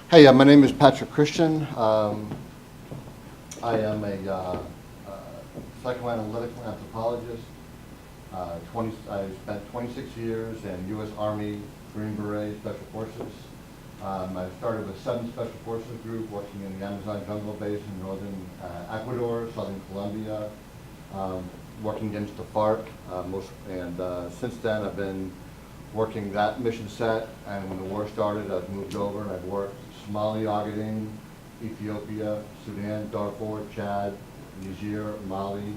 Hey, my name is Patrick Christian. I am a psychoanalytical anthropologist. I spent 26 years in U.S. Army Green Beret Special Forces. I started with 7 Special Forces group working in the Amazon jungle basin in northern Ecuador, southern Colombia, working against the FARC. Since then I've been working that mission set, and when the war started I've moved over and I've worked Somalia, Ogaden, Ethiopia, Sudan, Darfur, Chad, Niger, Mali,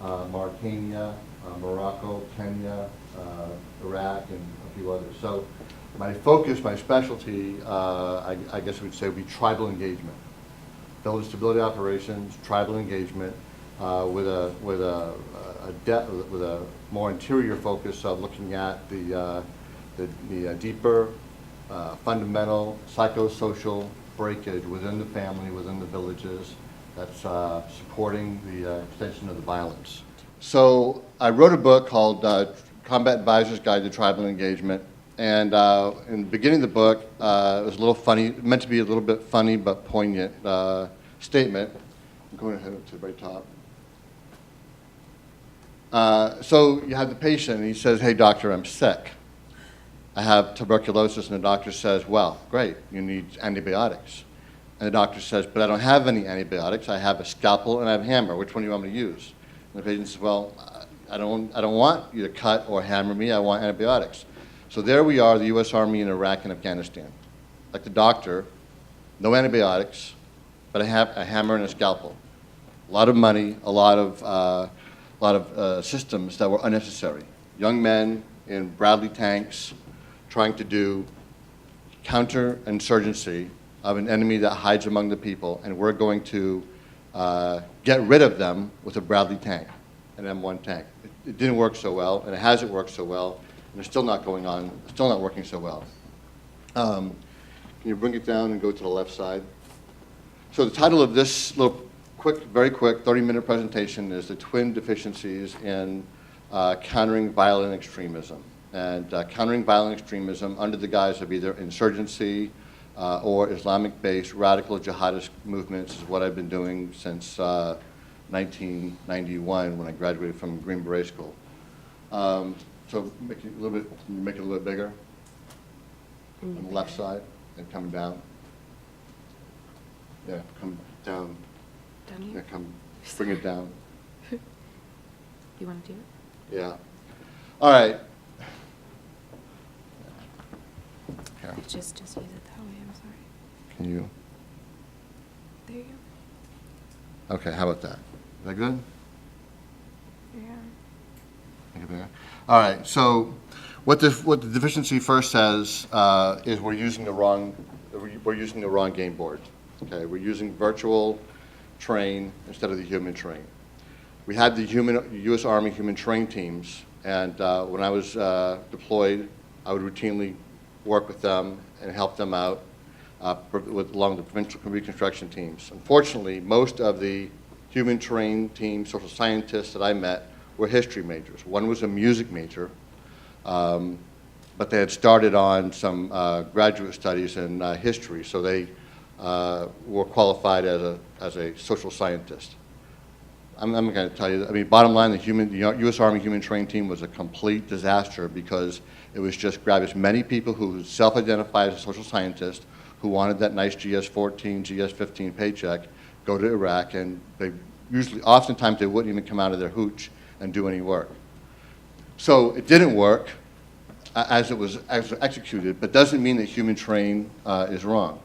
Mauritania, Morocco, Kenya, Iraq, and a few others. So my focus, my specialty, I guess we'd say would be tribal engagement. Building stability operations, tribal engagement, with a more interior focus of looking at the deeper, fundamental psychosocial breakage within the family, within the villages, that's supporting the extension of the violence. So I wrote a book called Combat Advisor's Guide to Tribal Engagement, and in the beginning of the book, it was a little funny, meant to be a little bit funny but poignant statement. I'm going ahead to the very top. So you have the patient, and he says, "Hey doctor, I'm sick. I have tuberculosis," and the doctor says, "Well, great, you need antibiotics." And the doctor says, "But I don't have any antibiotics. I have a scalpel and I have a hammer. Which one do you want me to use?" And the patient says, "Well, I don't want you to cut or hammer me. I want antibiotics." So there we are, the U.S. Army in Iraq and Afghanistan. Like the doctor, no antibiotics, but I have a hammer and a scalpel. A lot of money, a lot of systems that were unnecessary. Young men in Bradley tanks trying to do counterinsurgency of an enemy that hides among the people, and we're going to get rid of them with a Bradley tank, an M1 tank. It didn't work so well, and it hasn't worked so well, and it's still not working so well. Can you bring it down and go to the left side? So the title of this little very quick 30-minute presentation is The Twin Deficiencies in Countering Violent Extremism. And countering violent extremism under the guise of either insurgency or Islamic-based radical jihadist movements is what I've been doing since 1991 when I graduated from Green Beret School. So make it a little bit bigger on the left side and coming down. Yeah, come down. Down here? Yeah, come, bring it down. You want to do it? Yeah. All right. Here. Just use it that way, I'm sorry. Can you? There you go. Okay, how about that? Is that good? Yeah. Make it bigger? All right, so what the deficiency first says is we're using the wrong game board. Okay, we're using virtual train instead of the human train. We had the U.S. Army human train teams, and when I was deployed, I would routinely work with them and help them out along the provincial reconstruction teams. Unfortunately, most of the human train team social scientists that I met were history majors. One was a music major, but they had started on some graduate studies in history, so they were qualified as a social scientist. I'm going to tell you, I mean, bottom line, the U.S. Army human train team was a complete disaster because it was just grab as many people who self-identified as a social scientist who wanted that nice GS-14, GS-15 paycheck, go to Iraq, and oftentimes they wouldn't even come out of their hooch and do any work. So it didn't work as it was executed, but doesn't mean that human train is wrong.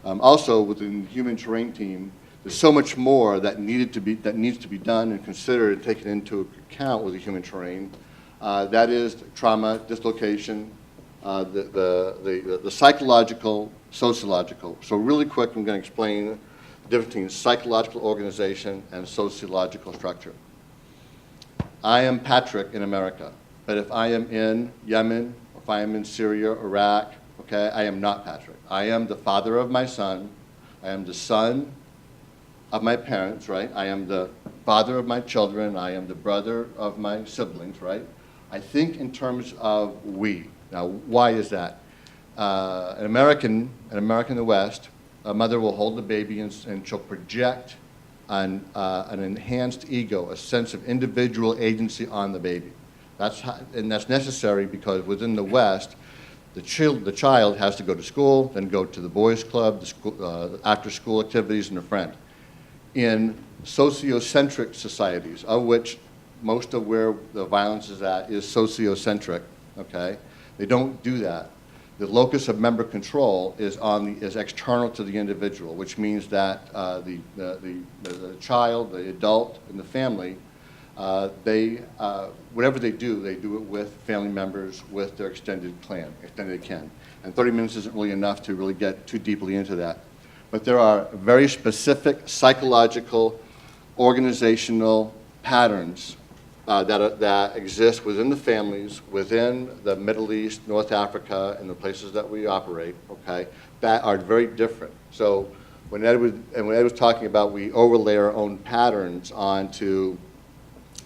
Also, within the human terrain team, there's so much more that needs to be done and considered and taken into account with the human terrain. That is trauma, dislocation, the psychological, sociological. So really quick, I'm going to explain the difference between psychological organization and sociological structure. I am Patrick in America, but if I am in Yemen, or if I am in Syria, Iraq, okay, I am not Patrick. I am the father of my son. I am the son of my parents, right? I am the father of my children. I am the brother of my siblings, right? I think in terms of we. Now, why is that? an American in the West, a mother will hold the baby and she'll project an enhanced ego, a sense of individual agency on the baby. And that's necessary because within the West, the child has to go to school, then go to the boys' club, the after-school activities, and a friend. In sociocentric societies, of which most of where the violence is at is sociocentric, okay? They don't do that. The locus of member control is external to the individual, which means that the child, the adult, and the family, whatever they do it with family members, with their extended kin. And 30 minutes isn't really enough to really get too deeply into that. But there are very specific psychological, organizational patterns that exist within the families, within the Middle East, North Africa, and the places that we operate, okay, that are very different. So when Ed was talking about we overlay our own patterns onto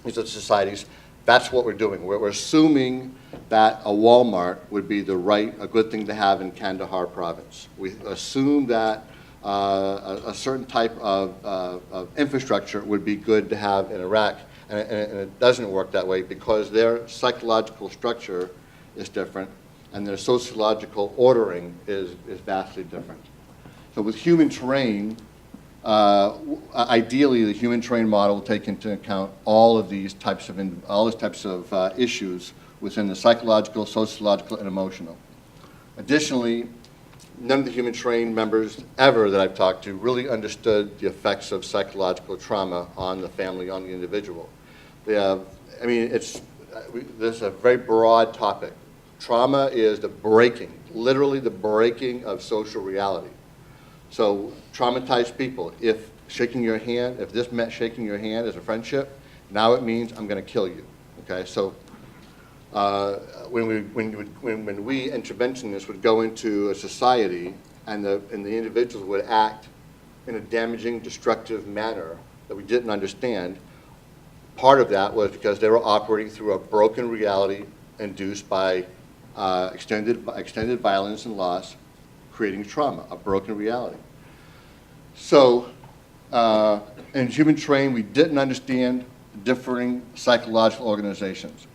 these other societies, that's what we're doing. We're assuming that a Walmart would be a good thing to have in Kandahar province. We assume that a certain type of infrastructure would be good to have in Iraq. And it doesn't work that way because their psychological structure is different and their sociological ordering is vastly different. So with human terrain, ideally the human terrain model will take into account all of these types of issues within the psychological, sociological, and emotional. Additionally, none of the human terrain members ever that I've talked to really understood the effects of psychological trauma on the family, on the individual. This is a very broad topic. Trauma is literally the breaking of social reality. So traumatized people, if this meant shaking your hand as a friendship, now it means I'm going to kill you. Okay, so when we interventionists would go into a society and the individuals would act in a damaging, destructive manner that we didn't understand, part of that was because they were operating through a broken reality induced by extended violence and loss, creating trauma, a broken reality. So in human terrain, we didn't understand differing psychological organizations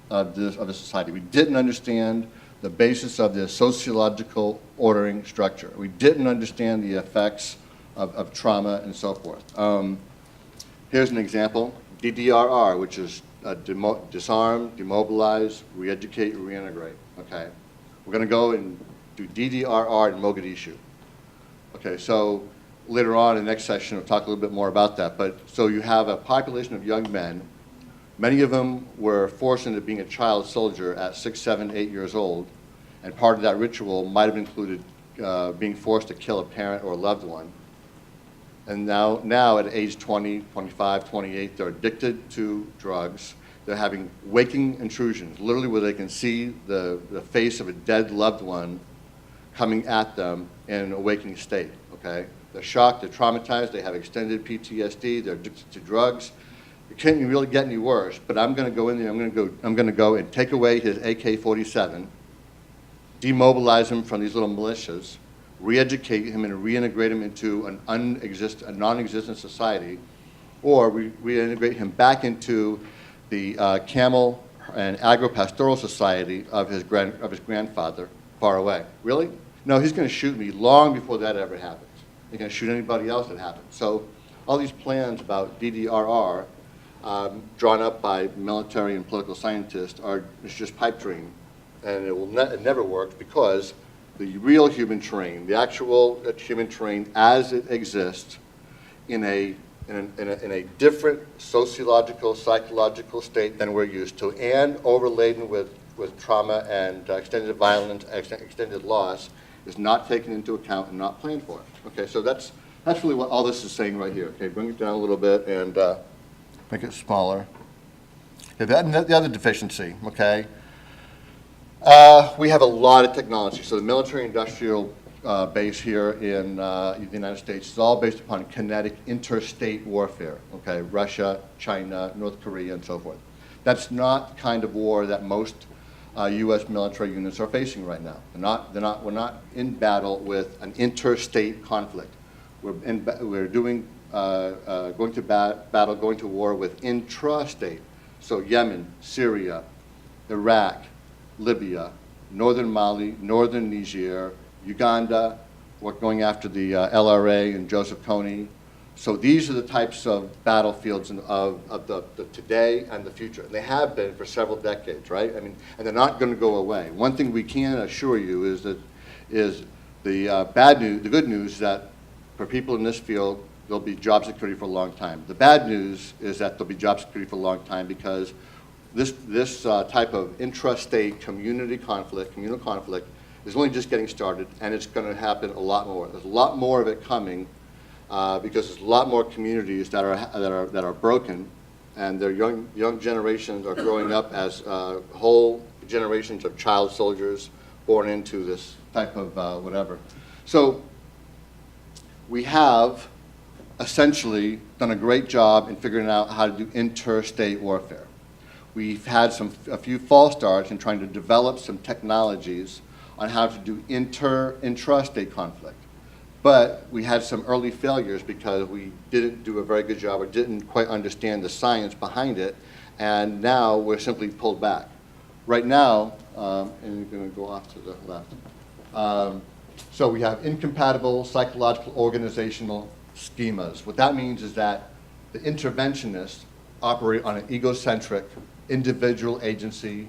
of the society. We didn't understand the basis of the sociological ordering structure. We didn't understand the effects of trauma and so forth. Here's an example. DDRR, which is disarm, demobilize, re-educate, reintegrate. Okay, we're going to go and do DDRR in Mogadishu. Okay, so later on in the next session, we'll talk a little bit more about that. But so you have a population of young men. Many of them were forced into being a child soldier at 6, 7, 8 years old, and part of that ritual might have included being forced to kill a parent or a loved one. And now at age 20, 25, 28, they're addicted to drugs. They're having waking intrusions, literally where they can see the face of a dead loved one coming at them in a waking state, okay? They're shocked, they're traumatized, they have extended PTSD, they're addicted to drugs. It can't really get any worse, but I'm going to go in there, I'm going to go and take away his AK-47, demobilize him from these little militias, re-educate him and reintegrate him into a non-existent society, or reintegrate him back into the camel and agro-pastoral society of his grandfather far away. Really? No, he's going to shoot me long before that ever happens. He's going to shoot anybody else that happens. So all these plans about DDRR drawn up by military and political scientists it's just pipe dream, and it never works because the real human terrain, the actual human terrain as it exists in a different sociological, psychological state than we're used to, and overladen with trauma and extended violence, extended loss, is not taken into account and not planned for. Okay, so that's really what all this is saying right here. Okay, bring it down a little bit and make it smaller. Okay, the other deficiency, okay. We have a lot of technology. So the military-industrial base here in the United States is all based upon kinetic interstate warfare, okay? Russia, China, North Korea, and so forth. That's not the kind of war that most U.S. military units are facing right now. We're not in battle with an interstate conflict. We're doing, going to battle, going to war with intrastate. So Yemen, Syria, Iraq, Libya, northern Mali, northern Niger, Uganda. We're going after the LRA and Joseph Kony. So these are the types of battlefields of the today and the future. And they have been for several decades, right? I mean, and they're not going to go away. One thing we can assure you is that the bad news, the good news, that for people in this field, there'll be job security for a long time. The bad news is that there'll be job security for a long time because this type of intrastate communal conflict is only just getting started, and it's going to happen a lot more. There's a lot more of it coming because there's a lot more communities that are broken, and their young generations are growing up as whole generations of child soldiers born into this type of whatever. So we have essentially done a great job in figuring out how to do interstate warfare. We've had a few false starts in trying to develop some technologies on how to do intrastate conflict. But we had some early failures because we didn't do a very good job or didn't quite understand the science behind it, and now we're simply pulled back. Right now, and we're going to go off to the left. So we have incompatible psychological organizational schemas. What that means is that the interventionists operate on an egocentric, individual agency,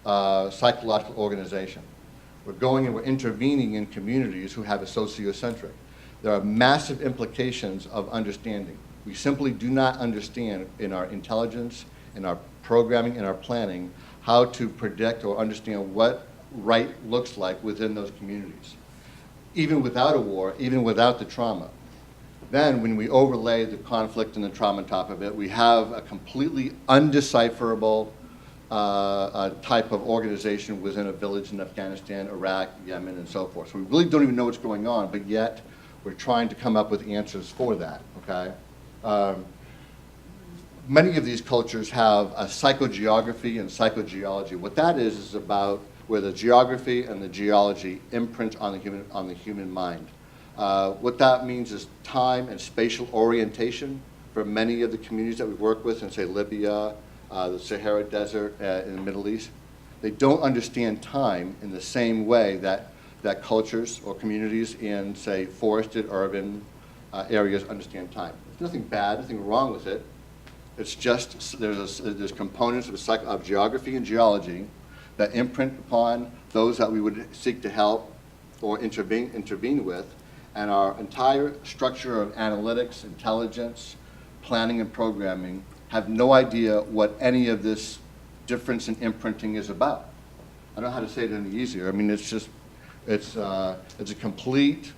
psychological organization. We're going and we're intervening in communities who have a sociocentric. There are massive implications of understanding. We simply do not understand in our intelligence, in our programming, in our planning, how to predict or understand what right looks like within those communities. Even without a war, even without the trauma. Then when we overlay the conflict and the trauma on top of it, we have a completely undecipherable type of organization within a village in Afghanistan, Iraq, Yemen, and so forth. So we really don't even know what's going on, but yet we're trying to come up with answers for that, okay? Many of these cultures have a psychogeography and psychogeology. What that is about where the geography and the geology imprint on the human mind. What that means is time and spatial orientation for many of the communities that we work with in, say, Libya, the Sahara Desert in the Middle East. They don't understand time in the same way that cultures or communities in, say, forested, urban areas understand time. There's nothing bad, nothing wrong with it. It's just there's components of geography and geology that imprint upon those that we would seek to help or intervene with, and our entire structure of analytics, intelligence, planning, and programming have no idea what any of this difference in imprinting is about. I don't know how to say it any easier. I mean, it's a complete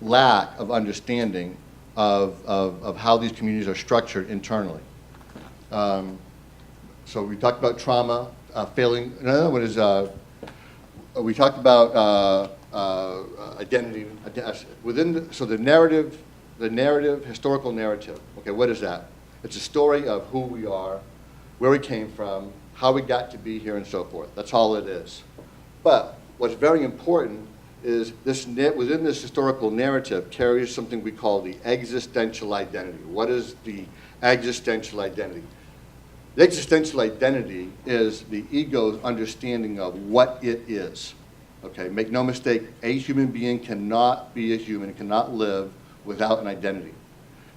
lack of understanding of how these communities are structured internally. So we talked about trauma, failing. Another one is we talked about identity within. So the narrative, historical narrative. Okay, what is that? It's a story of who we are, where we came from, how we got to be here, and so forth. That's all it is. But what's very important is within this historical narrative carries something we call the existential identity. What is the existential identity? The existential identity is the ego's understanding of what it is. Okay, make no mistake, a human being cannot be a human, cannot live without an identity.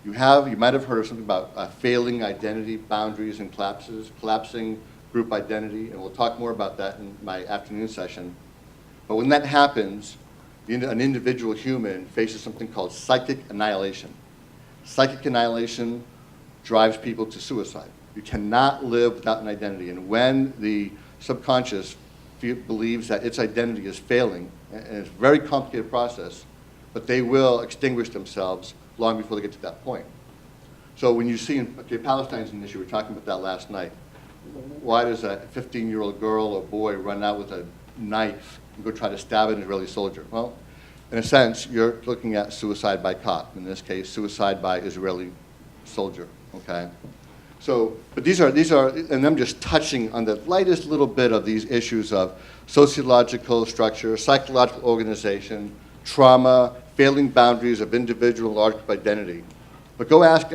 You might have heard of something about failing identity, boundaries, and collapsing group identity, and we'll talk more about that in my afternoon session. But when that happens, an individual human faces something called psychic annihilation. Psychic annihilation drives people to suicide. You cannot live without an identity, and when the subconscious believes that its identity is failing, and it's a very complicated process, but they will extinguish themselves long before they get to that point. So when you see, Palestine's an issue, we were talking about that last night. Why does a 15-year-old girl or boy run out with a knife and go try to stab an Israeli soldier? Well, in a sense, you're looking at suicide by cop. In this case, suicide by Israeli soldier, okay? So, but these are, and I'm just touching on the lightest little bit of these issues of sociological structure, psychological organization, trauma, failing boundaries of individual and large group identity. But go ask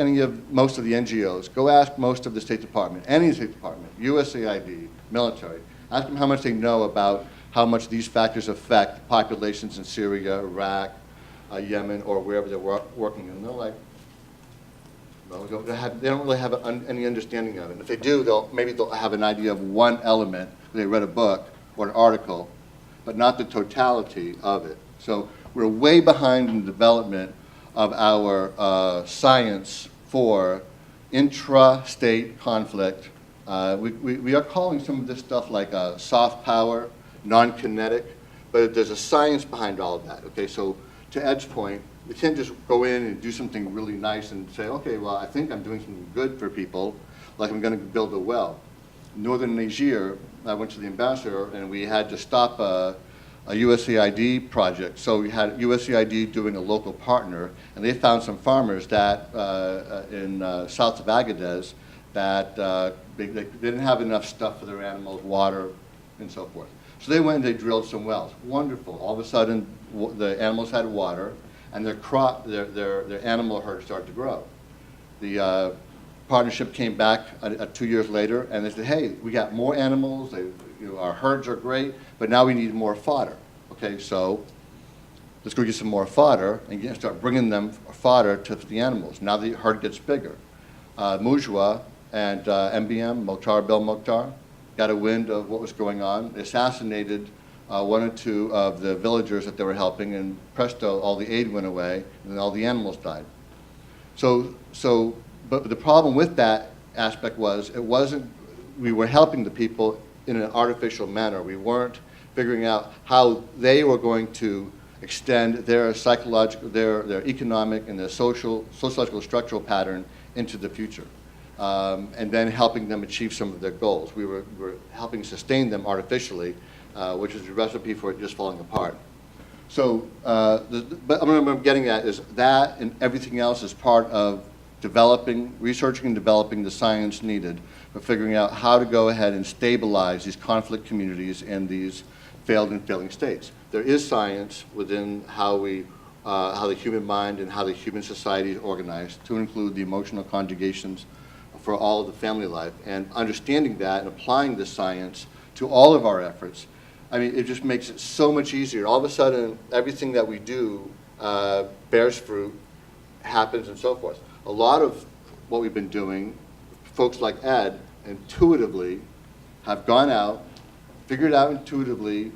most of the NGOs, go ask most of the State Department, any State Department, USAID, military, ask them how much they know about how much these factors affect populations in Syria, Iraq, Yemen, or wherever they're working. And they're like, well, they don't really have any understanding of it. And if they do, maybe they'll have an idea of one element. They read a book or an article, but not the totality of it. So we're way behind in the development of our science for intra-state conflict. We are calling some of this stuff like soft power, non-kinetic, but there's a science behind all of that. Okay, so to Ed's point, we can't just go in and do something really nice and say, okay, well, I think I'm doing something good for people, like I'm going to build a well. In Northern Niger, I went to the ambassador, and we had to stop a USAID project. So we had USAID doing a local partner, and they found some farmers that in south of Agadez that they didn't have enough stuff for their animals, water, and so forth. So they went and they drilled some wells. Wonderful. All of a sudden, the animals had water, and their animal herd started to grow. The partnership came back 2 years later, and they said, hey, we got more animals, our herds are great, but now we need more fodder. Okay, so let's go get some more fodder and start bringing them fodder to the animals. Now the herd gets bigger. Mujwa and MBM, Mokhtar Bel Mokhtar, got a wind of what was going on. They assassinated one or two of the villagers that they were helping, and presto, all the aid went away, and then all the animals died. But the problem with that aspect was we were helping the people in an artificial manner. We weren't figuring out how they were going to extend their psychological, their economic, and their sociological structural pattern into the future. And then helping them achieve some of their goals. We were helping sustain them artificially, which is a recipe for it just falling apart. So, but what I'm getting at is that and everything else is part of researching and developing the science needed for figuring out how to go ahead and stabilize these conflict communities in these failed and failing states. There is science within how the human mind and how the human society is organized, to include the emotional conjugations for all of the family life, and understanding that and applying this science to all of our efforts. I mean, it just makes it so much easier. All of a sudden, everything that we do bears fruit, happens, and so forth. A lot of what we've been doing, folks like Ed, intuitively have gone out, figured out intuitively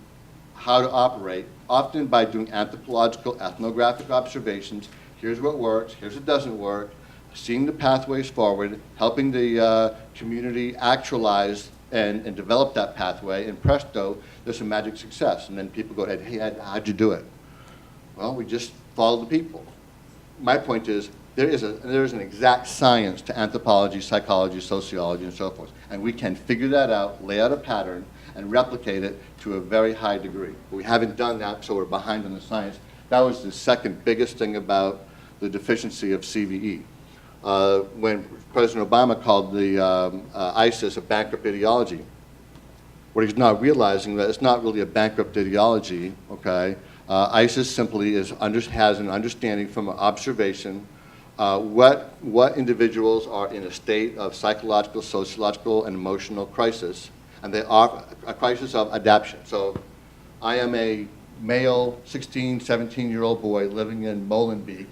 how to operate, often by doing anthropological, ethnographic observations. Here's what works, here's what doesn't work, seeing the pathways forward, helping the community actualize and develop that pathway, and presto, there's some magic success. And then people go, hey, Ed, how'd you do it? Well, we just follow the people. My point is, there is an exact science to anthropology, psychology, sociology, and so forth. And we can figure that out, lay out a pattern, and replicate it to a very high degree. But we haven't done that, so we're behind on the science. That was the second biggest thing about the deficiency of CVE. When President Obama called the ISIS a bankrupt ideology, what he's not realizing that it's not really a bankrupt ideology, okay? ISIS simply has an understanding from an observation what individuals are in a state of psychological, sociological, and emotional crisis, and they are a crisis of adaptation. So I am a male 16, 17-year-old boy living in Molenbeek.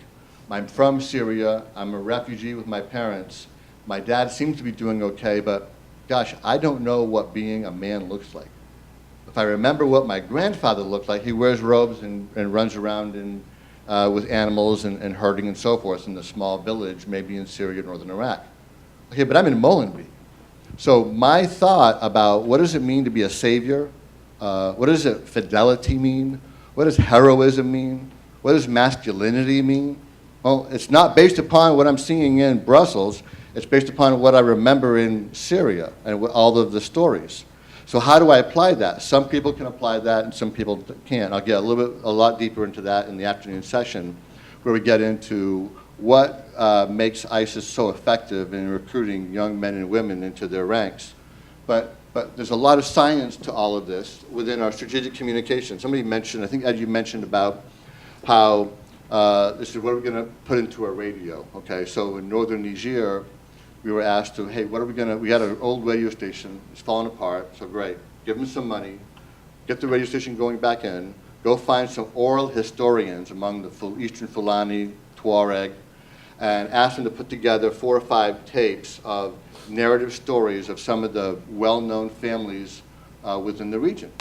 I'm from Syria. I'm a refugee with my parents. My dad seems to be doing okay, but gosh, I don't know what being a man looks like. If I remember what my grandfather looked like, he wears robes and runs around with animals and herding and so forth in a small village, maybe in Syria, northern Iraq. Okay, but I'm in Molenbeek. So my thought about what does it mean to be a savior, what does fidelity mean, what does heroism mean, what does masculinity mean? Well, it's not based upon what I'm seeing in Brussels, it's based upon what I remember in Syria and all of the stories. So how do I apply that? Some people can apply that and some people can't. I'll get a lot deeper into that in the afternoon session, where we get into what makes ISIS so effective in recruiting young men and women into their ranks. But there's a lot of science to all of this within our strategic communication. Somebody mentioned, I think Ed, you mentioned about how this is what we're going to put into our radio. Okay, so in northern Niger, we were asked to, hey, what are we going to, we had an old radio station, it's falling apart, so great. Give them some money, get the radio station going back in, go find some oral historians among the Eastern Fulani, Tuareg, and ask them to put together 4 or 5 tapes of narrative stories of some of the well-known families within the region.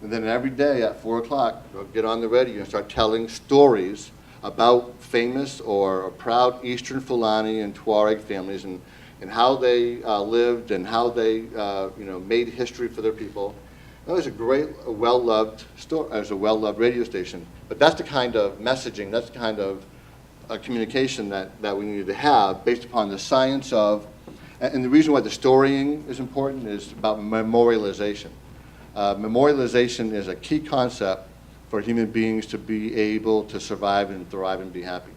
And then every day at 4 o'clock, they'll get on the radio and start telling stories about famous or proud Eastern Fulani and Tuareg families and how they lived and how they made history for their people. It was a great, well-loved story. It was a well-loved radio station. But that's the kind of messaging, that's the kind of communication that we need to have based upon the science of, and the reason why the storying is important is about memorialization. Memorialization is a key concept for human beings to be able to survive and thrive and be happy.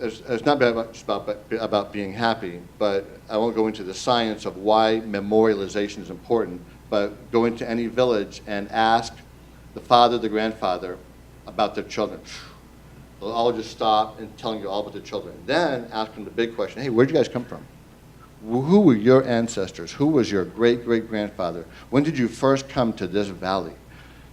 It's not just about being happy, but I won't go into the science of why memorialization is important, but go into any village and ask the father, the grandfather about their children. They'll all just stop and telling you all about their children. Then ask them the big question, hey, where'd you guys come from? Who were your ancestors? Who was your great-great-grandfather? When did you first come to this valley?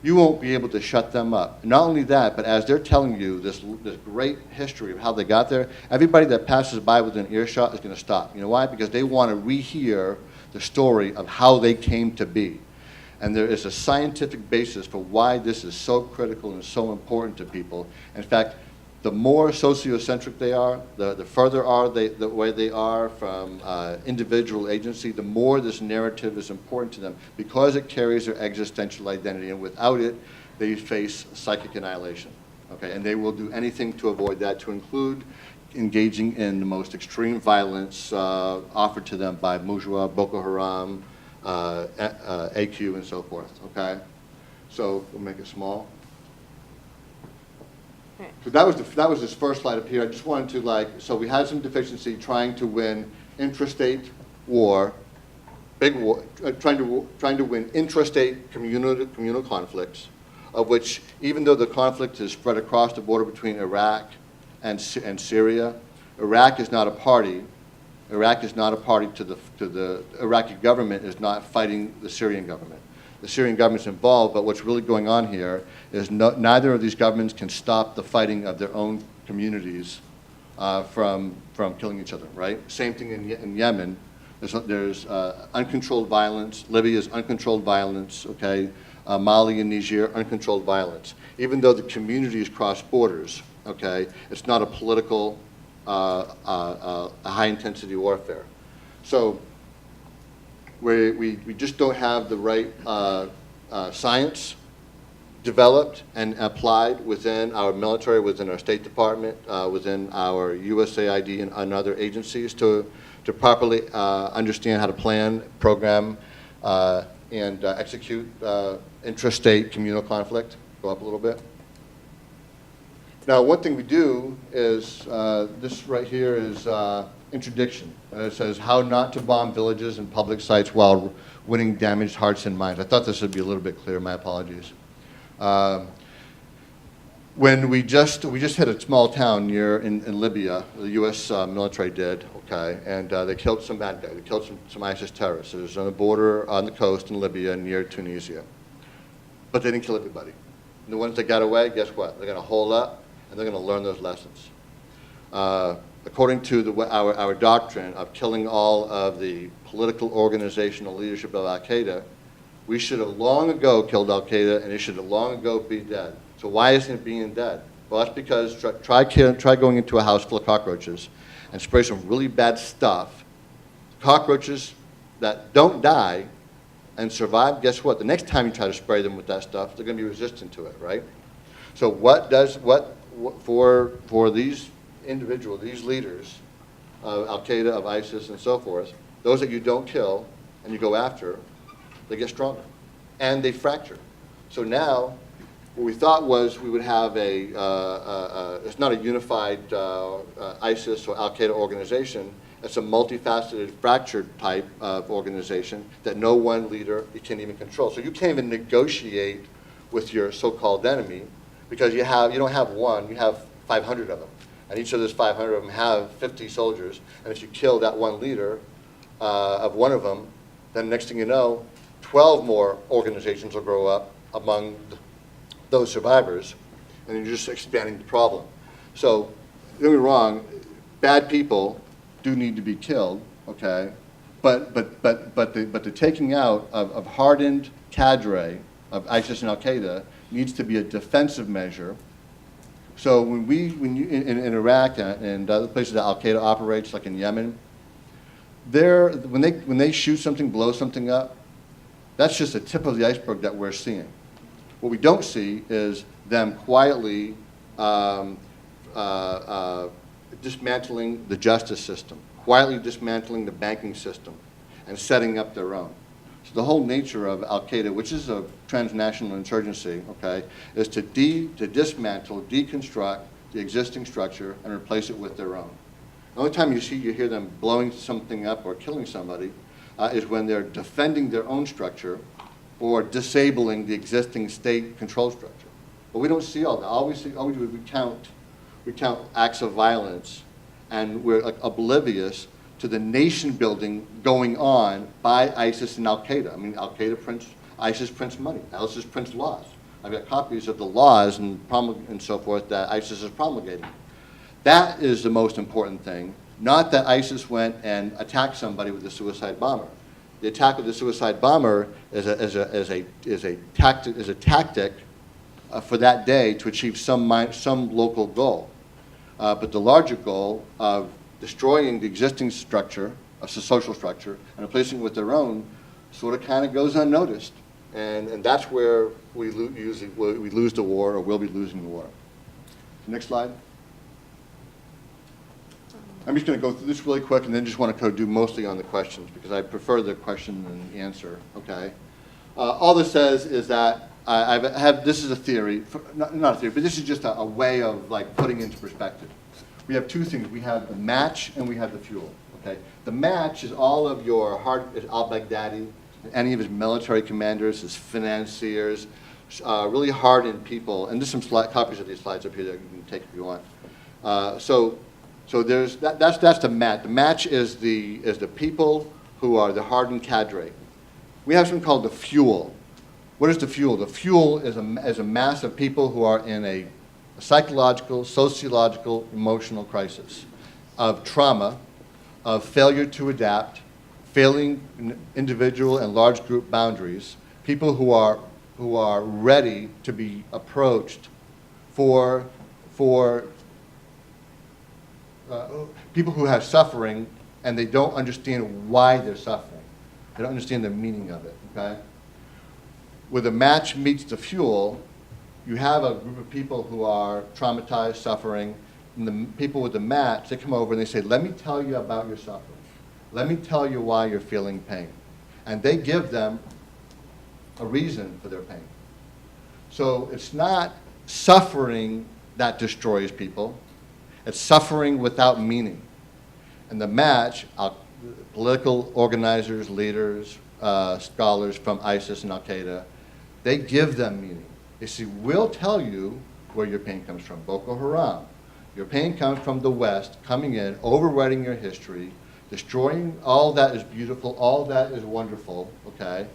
You won't be able to shut them up. Not only that, but as they're telling you this great history of how they got there, everybody that passes by within earshot is going to stop. You know why? Because they want to rehear the story of how they came to be. And there is a scientific basis for why this is so critical and so important to people. In fact, the more sociocentric they are, the further the way they are from individual agency, the more this narrative is important to them because it carries their existential identity, and without it, they face psychic annihilation. Okay, and they will do anything to avoid that, to include engaging in the most extreme violence offered to them by Mujwa, Boko Haram, AQ, and so forth. Okay, so we'll make it small. So that was this first slide up here. I just wanted to so we had some deficiency trying to win intrastate war, big war, trying to win intrastate communal conflicts, of which even though the conflict is spread across the border between Iraq and Syria, Iraq is not a party. Iraq is not a party to the Iraqi government is not fighting the Syrian government. The Syrian government's involved, but what's really going on here is neither of these governments can stop the fighting of their own communities from killing each other, right? Same thing in Yemen. There's uncontrolled violence. Libya is uncontrolled violence, okay? Mali and Niger, uncontrolled violence. Even though the communities cross borders, okay, it's not a political, high-intensity warfare. So we just don't have the right science developed and applied within our military, within our State Department, within our USAID and other agencies to properly understand how to plan, program, and execute intrastate communal conflict. Go up a little bit. Now, one thing we do is, this right here is interdiction. It says how not to bomb villages and public sites while winning damaged hearts and minds. I thought this would be a little bit clear, my apologies. When we just hit a small town near in Libya, the U.S. Military did, okay, and they killed some bad guys. They killed some ISIS terrorists. It was on the border, on the coast in Libya near Tunisia. But they didn't kill everybody. And the ones that got away, guess what? They're going to hold up, and they're going to learn those lessons. According to our doctrine of killing all of the political organizational leadership of Al-Qaeda, we should have long ago killed Al-Qaeda, and it should have long ago be dead. So why isn't it being dead? Well, that's because try going into a house full of cockroaches and spray some really bad stuff. Cockroaches that don't die and survive, guess what? The next time you try to spray them with that stuff, they're going to be resistant to it, right? So for these individuals, these leaders of Al-Qaeda, of ISIS, and so forth, those that you don't kill and you go after, they get stronger and they fracture. So now What we thought was we would have it's not a unified ISIS or Al-Qaeda organization. It's a multifaceted, fractured type of organization that no one leader you can't even control. So you can't even negotiate with your so-called enemy because you don't have one, you have 500 of them. And each of those 500 of them have 50 soldiers. And if you kill that one leader of one of them, then next thing you know, 12 more organizations will grow up among those survivors, and you're just expanding the problem. So, don't get me wrong, bad people do need to be killed, okay? But the taking out of hardened cadre of ISIS and Al-Qaeda needs to be a defensive measure. So when you in Iraq and other places that Al-Qaeda operates, like in Yemen, when they shoot something, blow something up, that's just the tip of the iceberg that we're seeing. What we don't see is them quietly dismantling the justice system, quietly dismantling the banking system, and setting up their own. So the whole nature of Al-Qaeda, which is a transnational insurgency, okay, is to dismantle, deconstruct the existing structure and replace it with their own. The only time you hear them blowing something up or killing somebody is when they're defending their own structure or disabling the existing state control structure. But we don't see all that. All we do is we count acts of violence, and we're oblivious to the nation building going on by ISIS and Al-Qaeda. I mean, ISIS prints money, ISIS prints laws. I've got copies of the laws and so forth that ISIS is promulgating. That is the most important thing, not that ISIS went and attacked somebody with a suicide bomber. The attack of the suicide bomber is a tactic for that day to achieve some local goal. But the larger goal of destroying the existing structure, a social structure, and replacing it with their own, sort of kind of goes unnoticed. And that's where we lose the war, or will be losing the war. Next slide. I'm just going to go through this really quick and then just want to do mostly on the questions because I prefer the question than the answer, okay? All this says is that this is a theory, not a theory, but this is just a way of like putting into perspective. We have two things. We have the match and we have the fuel, okay? The match is all of your al-Baghdadi, any of his military commanders, his financiers, really hardened people, and there's some copies of these slides up here that you can take if you want. So there's that's the match. The match is the people who are the hardened cadre. We have something called the fuel. What is the fuel? The fuel is a mass of people who are in a psychological, sociological, emotional crisis of trauma, of failure to adapt, failing individual and large group boundaries, people who are ready to be approached for people who have suffering and they don't understand why they're suffering. They don't understand the meaning of it, okay? Where the match meets the fuel, you have a group of people who are traumatized, suffering, and the people with the match, they come over and they say, let me tell you about your suffering. Let me tell you why you're feeling pain. And they give them a reason for their pain. So it's not suffering that destroys people. It's suffering without meaning. And the match, political organizers, leaders, scholars from ISIS and Al-Qaeda, they give them meaning. They say, we'll tell you where your pain comes from. Boko Haram. Your pain comes from the West, coming in, overwriting your history, destroying all that is beautiful, all that is wonderful, okay?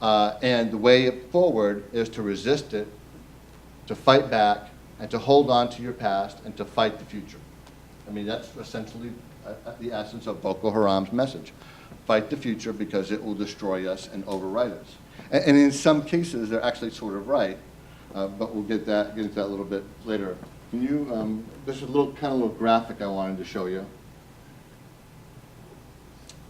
And the way forward is to resist it, to fight back, and to hold on to your past, and to fight the future. I mean, that's essentially the essence of Boko Haram's message. Fight the future because it will destroy us and overwrite us. And in some cases, they're actually sort of right, but we'll get into that a little bit later. Can you, this is a little graphic I wanted to show you.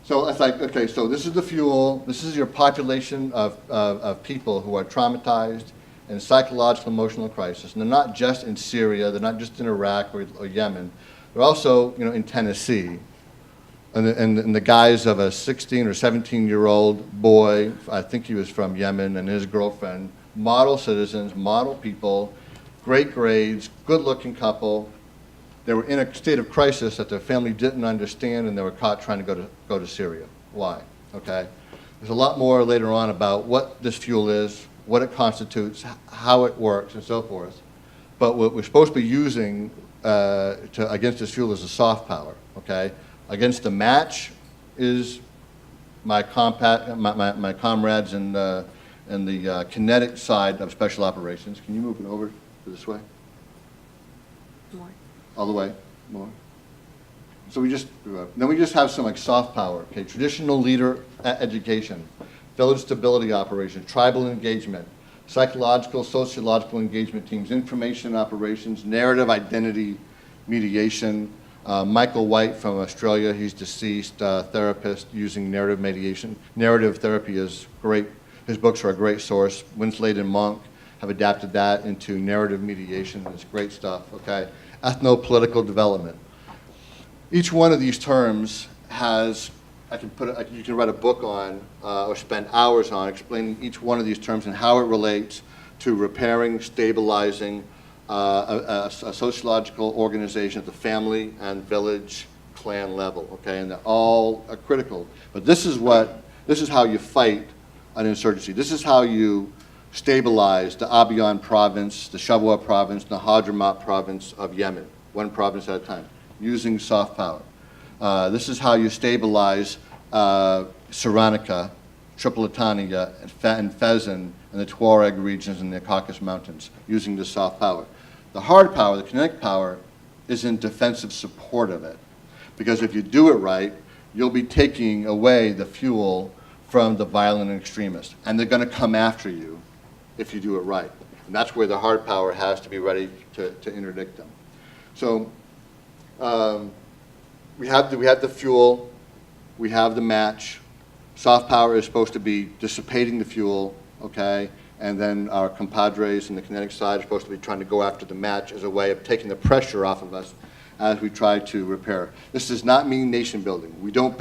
So it's like, okay, so this is the fuel. This is your population of people who are traumatized and psychological emotional crisis. And they're not just in Syria. They're not just in Iraq or Yemen. They're also, in Tennessee. In the guise of a 16 or 17-year-old boy, I think he was from Yemen, and his girlfriend model citizens, model people, great grades, good-looking couple. They were in a state of crisis that their family didn't understand, and they were caught trying to go to Syria. Why? Okay? There's a lot more later on about what this fuel is, what it constitutes, how it works, and so forth. But what we're supposed to be using against this fuel is a soft power, okay? Against the match is my comrades in the kinetic side of special operations. Can you move it over to this way? More. All the way, more. So then we just have some like soft power, okay? Traditional leader education, village stability operations, tribal engagement, psychological, sociological engagement teams, information operations, narrative identity mediation. Michael White from Australia, he's deceased, therapist using narrative mediation. Narrative therapy is great. His books are a great source. Winslade and Monk have adapted that into narrative mediation. It's great stuff, okay? Ethno-political development. Each one of these terms has, you can write a book on or spend hours on explaining each one of these terms and how it relates to repairing, stabilizing a sociological organization at the family and village clan level, okay? And they're all critical. But this is how you fight an insurgency. This is how you stabilize the Abiyan province, the Shabwa province, the Hadramaut province of Yemen, one province at a time, using soft power. This is how you stabilize Cyrenaica, Tripolitania, and Fezzan, and the Tuareg regions in the Caucasus Mountains, using the soft power. The hard power, the kinetic power, is in defensive support of it. Because if you do it right, you'll be taking away the fuel from the violent extremists. And they're going to come after you if you do it right. And that's where the hard power has to be ready to interdict them. So we have the fuel, we have the match. Soft power is supposed to be dissipating the fuel, okay? And then our compadres in the kinetic side are supposed to be trying to go after the match as a way of taking the pressure off of us as we try to repair. This does not mean nation building. We don't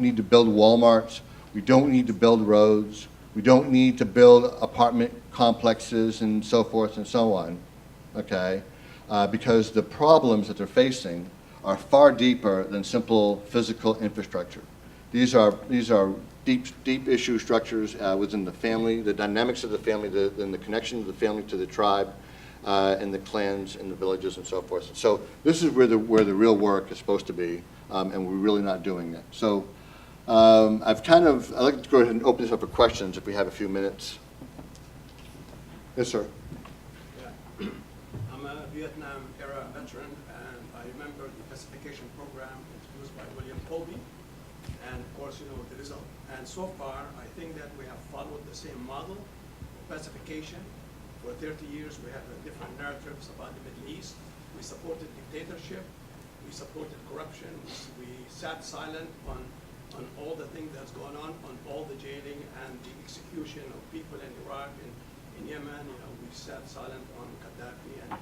need to build Walmarts. We don't need to build roads. We don't need to build apartment complexes and so forth and so on, okay? Because the problems that they're facing are far deeper than simple physical infrastructure. These are deep issue structures within the family, the dynamics of the family, and the connection of the family to the tribe, and the clans and the villages and so forth. So this is where the real work is supposed to be, and we're really not doing it. So I'd like to go ahead and open this up for questions if we have a few minutes. Yes, sir. Yeah. I'm a Vietnam era veteran, and I remember the pacification program introduced by William Colby, and of course, you know the result. And so far, I think that we have followed the same model of pacification. For 30 years, we had different narratives about the Middle East. We supported dictatorship. We supported corruption. We sat silent on all the things that's going on all the jailing and the execution of people in Iraq and in Yemen. You know, we sat silent on Gaddafi and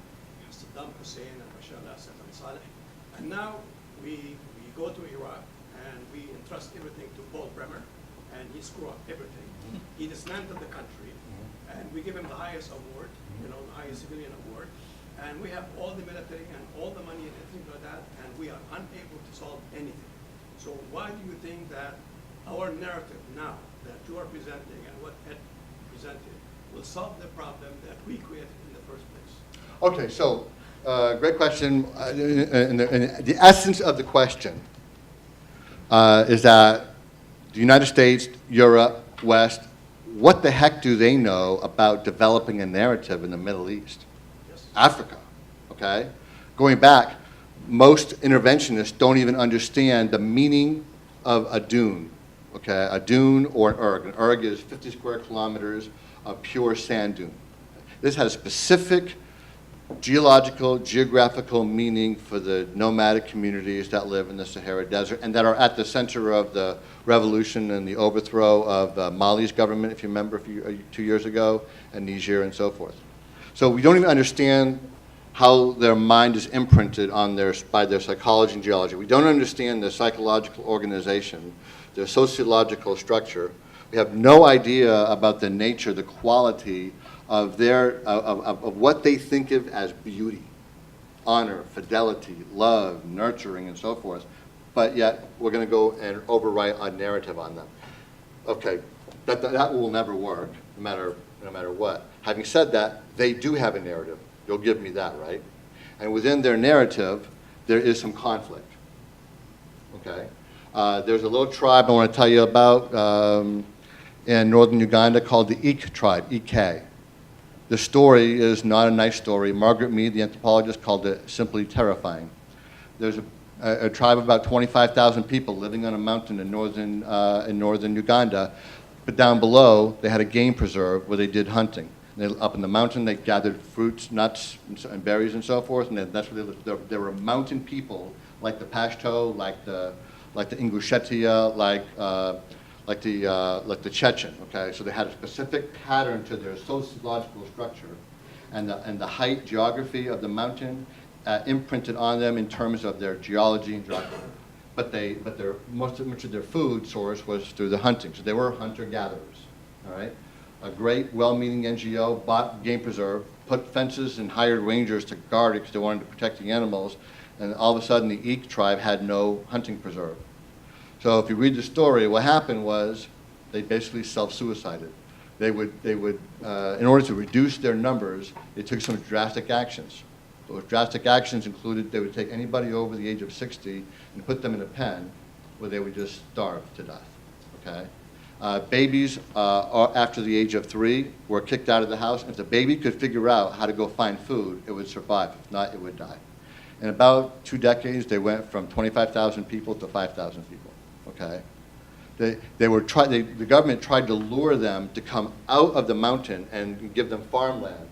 Saddam Hussein and Bashar al-Assad and silent. And now we go to Iraq and we entrust everything to Paul Bremer, and he screwed up everything. He dismantled the country, and we give him the highest award, you know, the highest civilian award, and we have all the military and all the money and everything like that, and we are unable to solve anything. So why do you think that our narrative now that you are presenting and what Ed presented will solve the problem that we created in the first place? Okay, so great question. And the essence of the question is that the United States, Europe, West, what the heck do they know about developing a narrative in the Middle East? Yes. Africa, okay? Going back, most interventionists don't even understand the meaning of a dune, okay? A dune or an erg. An erg is 50 square kilometers of pure sand dune. This has specific geographical meaning for the nomadic communities that live in the Sahara Desert and that are at the center of the revolution and the overthrow of Mali's government, if you remember 2 years ago, and Niger and so forth. So we don't even understand how their mind is imprinted on by their psychology and geology. We don't understand their psychological organization, their sociological structure. We have no idea about the nature, the quality of what they think of as beauty, honor, fidelity, love, nurturing, and so forth, but yet we're going to go and overwrite a narrative on them. Okay, that will never work, no matter what. Having said that, they do have a narrative. You'll give me that, right? And within their narrative, there is some conflict. Okay, there's a little tribe I want to tell you about in northern Uganda called the Eek tribe, EK. The story is not a nice story. Margaret Mead, the anthropologist, called it simply terrifying. There's a tribe of about 25,000 people living on a mountain in northern Uganda, but down below they had a game preserve where they did hunting. Up in the mountain they gathered fruits, nuts, and berries and so forth, and that's where they lived. There were mountain people like the Pashto, like the Ingushetia, like the Chechen, okay? So they had a specific pattern to their sociological structure, and the height, geography of the mountain imprinted on them in terms of their geology and geography. But much of their food source was through the hunting. So they were hunter-gatherers, all right? A great, well-meaning NGO bought game preserve, put fences and hired rangers to guard it because they wanted to protect the animals, and all of a sudden the Eek tribe had no hunting preserve. So if you read the story, what happened was they basically self-suicided. They would, in order to reduce their numbers, they took some drastic actions. Those drastic actions included they would take anybody over the age of 60 and put them in a pen where they would just starve to death, okay? Babies after the age of 3 were kicked out of the house. If the baby could figure out how to go find food, it would survive. If not, it would die. In about 2 decades, they went from 25,000 people to 5,000 people, okay? The government tried to lure them to come out of the mountain and give them farmland.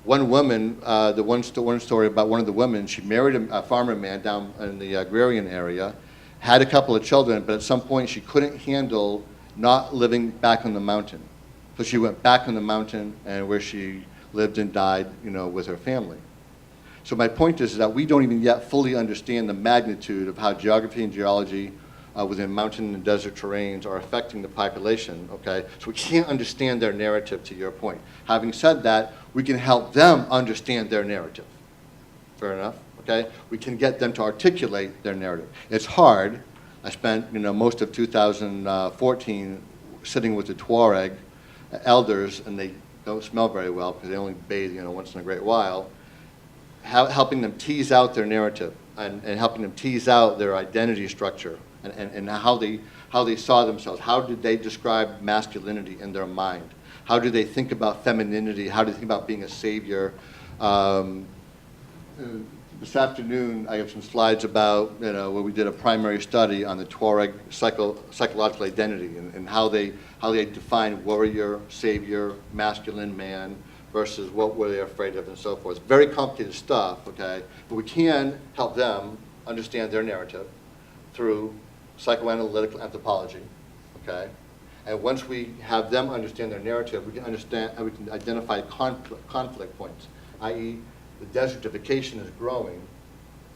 One woman, one story about one of the women, she married a farmer man down in the agrarian area, had a couple of children, but at some point she couldn't handle not living back on the mountain. So she went back on the mountain and where she lived and died, with her family. So my point is that we don't even yet fully understand the magnitude of how geography and geology within mountain and desert terrains are affecting the population, okay? So we can't understand their narrative, to your point. Having said that, we can help them understand their narrative. Fair enough, okay? We can get them to articulate their narrative. It's hard. I spent, most of 2014 sitting with the Tuareg elders, and they don't smell very well because they only bathe, once in a great while, helping them tease out their narrative and helping them tease out their identity structure and how they saw themselves. How did they describe masculinity in their mind? How do they think about femininity? How do they think about being a savior? This afternoon, I have some slides about, where we did a primary study on the Tuareg psychological identity and how they define warrior, savior, masculine man versus what were they afraid of and so forth. Very complicated stuff, okay? But we can help them understand their narrative through psychoanalytic anthropology, okay? And once we have them understand their narrative, we can identify conflict points, i.e., the desertification is growing,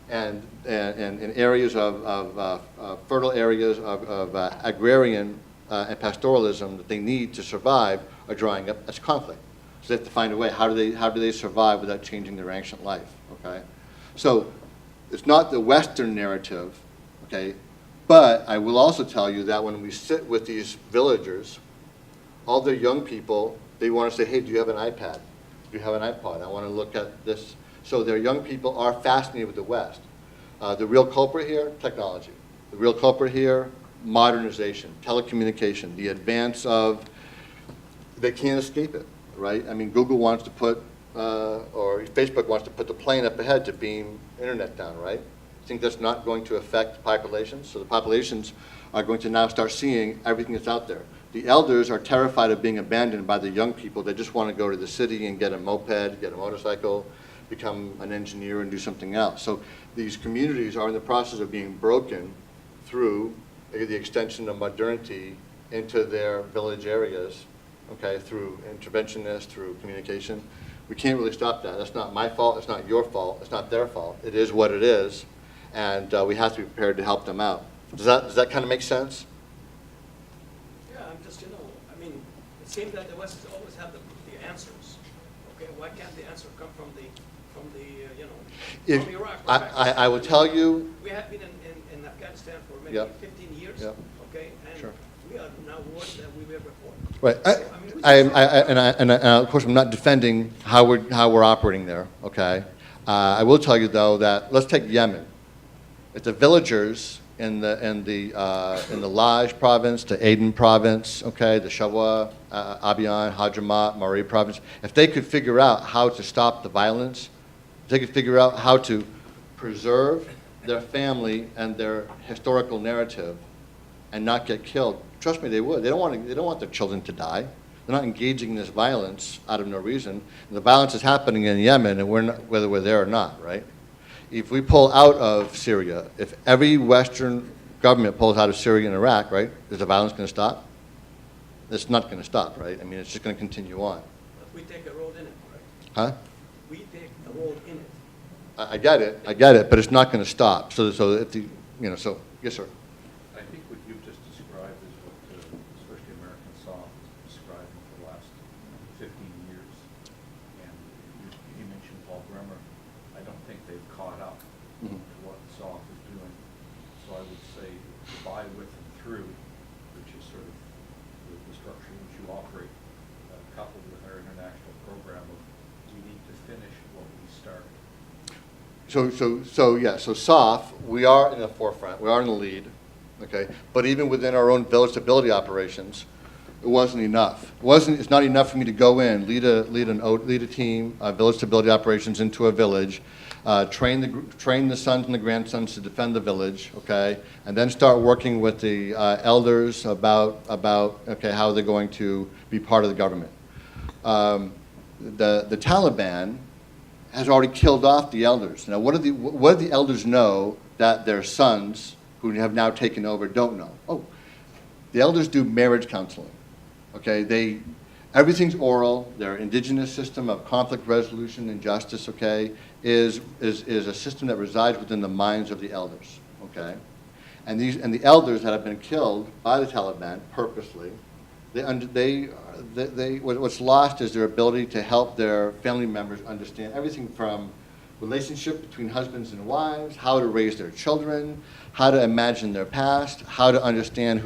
and in areas of fertile areas of agrarian and pastoralism that they need to survive are drying up. That's conflict. So they have to find a way. How do they survive without changing their ancient life? Okay, so it's not the Western narrative. Okay, but I will also tell you that when we sit with these villagers, all their young people, they want to say, "Hey, do you have an iPad? Do you have an iPod? I want to look at this." So their young people are fascinated with the West. The real culprit here, technology. The real culprit here, modernization, telecommunication, the advance of, they can't escape it, right? I mean, Google wants to put, or Facebook wants to put the plane up ahead to beam internet down, right? I think that's not going to affect populations. So the populations are going to now start seeing everything that's out there. The elders are terrified of being abandoned by the young people. They just want to go to the city and get a moped, get a motorcycle, become an engineer and do something else. So these communities are in the process of being broken through the extension of modernity into their village areas, okay, through interventionists, through communication. We can't really stop that. That's not my fault. It's not your fault. It's not their fault. It is what it is, and we have to be prepared to help them out. Does that kind of make sense? Yeah, I'm just, I mean, it seems that the West always have the answers. why can't the answer come from the If, from Iraq? I will tell you, We have been in Afghanistan for maybe Yep. 15 years, Yep. okay? And Sure. we are now worse than we were before. right, So, I mean, and of course, I'm not defending how we're operating there, okay? I will tell you, though, that, let's take Yemen. It's the villagers in the Laj province, the Aden province, okay, the Shabwa, Abiyan, Hadramaut, Mari province, if they could figure out how to stop the violence, if they could figure out how to preserve their family and their historical narrative and not get killed, trust me, they would. They don't want their children to die. They're not engaging in this violence out of no reason. And the violence is happening in Yemen, and whether we're there or not, right? If we pull out of Syria, if every Western government pulls out of Syria and Iraq, right, is the violence going to stop? It's not going to stop, right? I mean, it's just going to continue on. But we take a role in it, right? Huh? We take a role in it. I get it, but it's not going to stop. So if the, so, yes, sir. I think what you've just described is what especially American Soft is describing for the last 15 years. And you mentioned Paul Bremer. I don't think they've caught up Mhm. to what Soft is doing. So I would say by, with, and through, which is sort of the structure in which you operate, coupled with our international program of we need to finish what we started. So SOF, we are in the forefront, we are in the lead, okay? But even within our own village stability operations, it wasn't enough. It's not enough for me to go in, lead a team, village stability operations into a village, train the sons and the grandsons to defend the village, okay? And then start working with the elders about okay, how they're going to be part of the government. The Taliban has already killed off the elders. Now, what do the elders know that their sons, who have now taken over, don't know? Oh, the elders do marriage counseling. Okay, everything's oral. Their indigenous system of conflict resolution and justice, okay, is a system that resides within the minds of the elders. Okay, and the elders that have been killed by the Taliban purposely, what's lost is their ability to help their family members understand everything from relationship between husbands and wives, how to raise their children, how to imagine their past, how to understand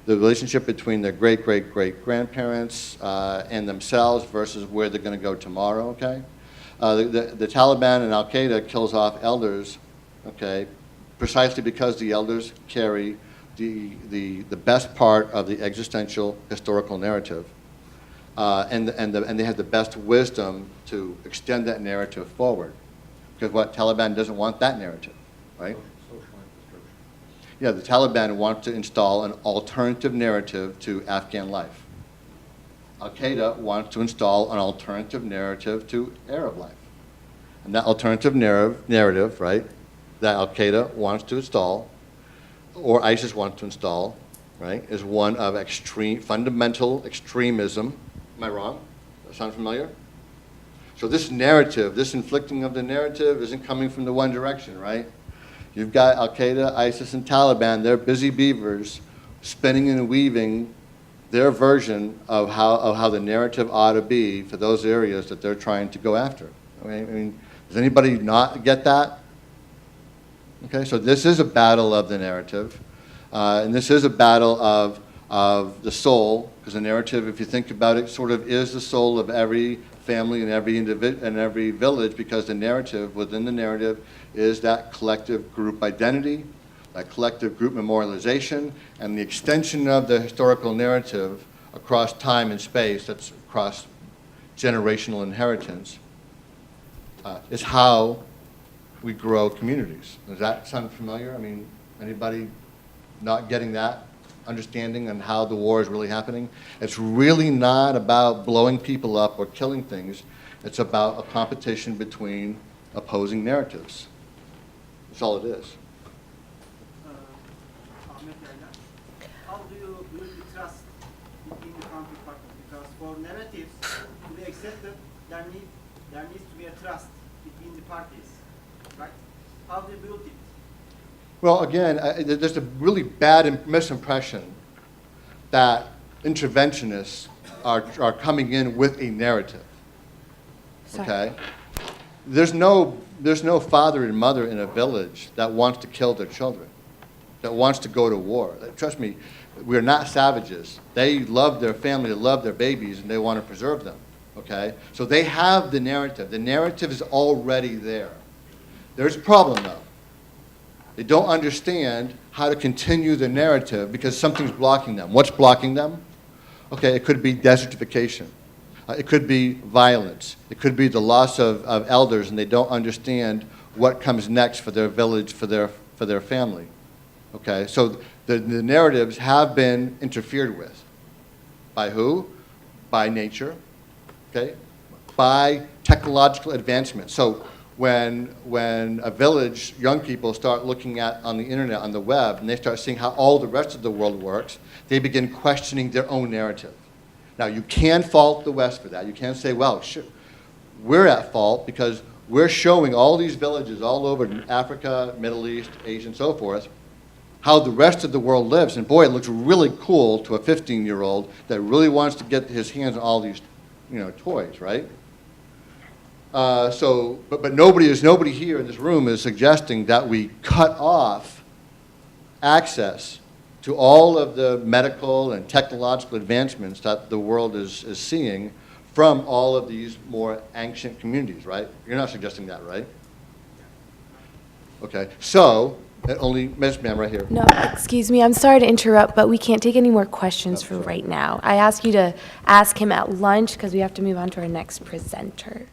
the relationship between their great-great-great-grandparents and themselves versus where they're going to go tomorrow, okay? The Taliban and Al-Qaeda kills off elders, okay, precisely because the elders carry the best part of the existential historical narrative, and they have the best wisdom to extend that narrative forward. Because what Taliban doesn't want that narrative, right? Social infrastructure. Yeah, the Taliban wants to install an alternative narrative to Afghan life. Al-Qaeda wants to install an alternative narrative to Arab life. And that alternative narrative, right, that Al-Qaeda wants to install, or ISIS wants to install, right, is one of fundamental extremism. Am I wrong? Does that sound familiar? So this narrative, this inflicting of the narrative isn't coming from the one direction, right? You've got Al-Qaeda, ISIS, and Taliban. They're busy beavers spinning and weaving their version of how the narrative ought to be for those areas that they're trying to go after. I mean, does anybody not get that? Okay, so this is a battle of the narrative, and this is a battle of the soul, because the narrative, if you think about it, sort of is the soul of every family and every individual and every village, because the narrative, within the narrative, is that collective group identity, that collective group memorialization, and the extension of the historical narrative across time and space, that's across generational inheritance, is how we grow communities. Does that sound familiar? I mean, anybody not getting that understanding on how the war is really happening? It's really not about blowing people up or killing things. It's about a competition between opposing narratives. That's all it is. Ahmet Yayla, how do you build the trust between the country partners? Because for narratives to be accepted, there needs to be a trust between the parties, right? How do you build it? Well, again, there's a really bad misimpression that interventionists are coming in with a narrative. Sorry. okay? There's no father and mother in a village that wants to kill their children, that wants to go to war. Trust me, we're not savages. They love their family, they love their babies, and they want to preserve them, okay? So they have the narrative. The narrative is already there. There's a problem, though. They don't understand how to continue the narrative because something's blocking them. What's blocking them? Okay, it could be desertification. It could be violence. It could be the loss of elders, and they don't understand what comes next for their village, for their family. Okay, so the narratives have been interfered with. By who? By nature, okay? By technological advancement. So when a village, young people start looking at on the internet, on the web, and they start seeing how all the rest of the world works, they begin questioning their own narrative. Now, you can fault the West for that. You can say, well, sure, we're at fault because we're showing all these villages all over Africa, Middle East, Asia, and so forth, how the rest of the world lives. And boy, it looks really cool to a 15-year-old that really wants to get his hands on all these, toys, right? But nobody here in this room is suggesting that we cut off access to all of the medical and technological advancements that the world is seeing from all of these more ancient communities, right? You're not suggesting that, right? Okay, so, only, Ms. Ma'am, right here. No, excuse me, I'm sorry to interrupt, but we can't take any more questions for right now. I ask you to ask him at lunch because we have to move on to our next presenter.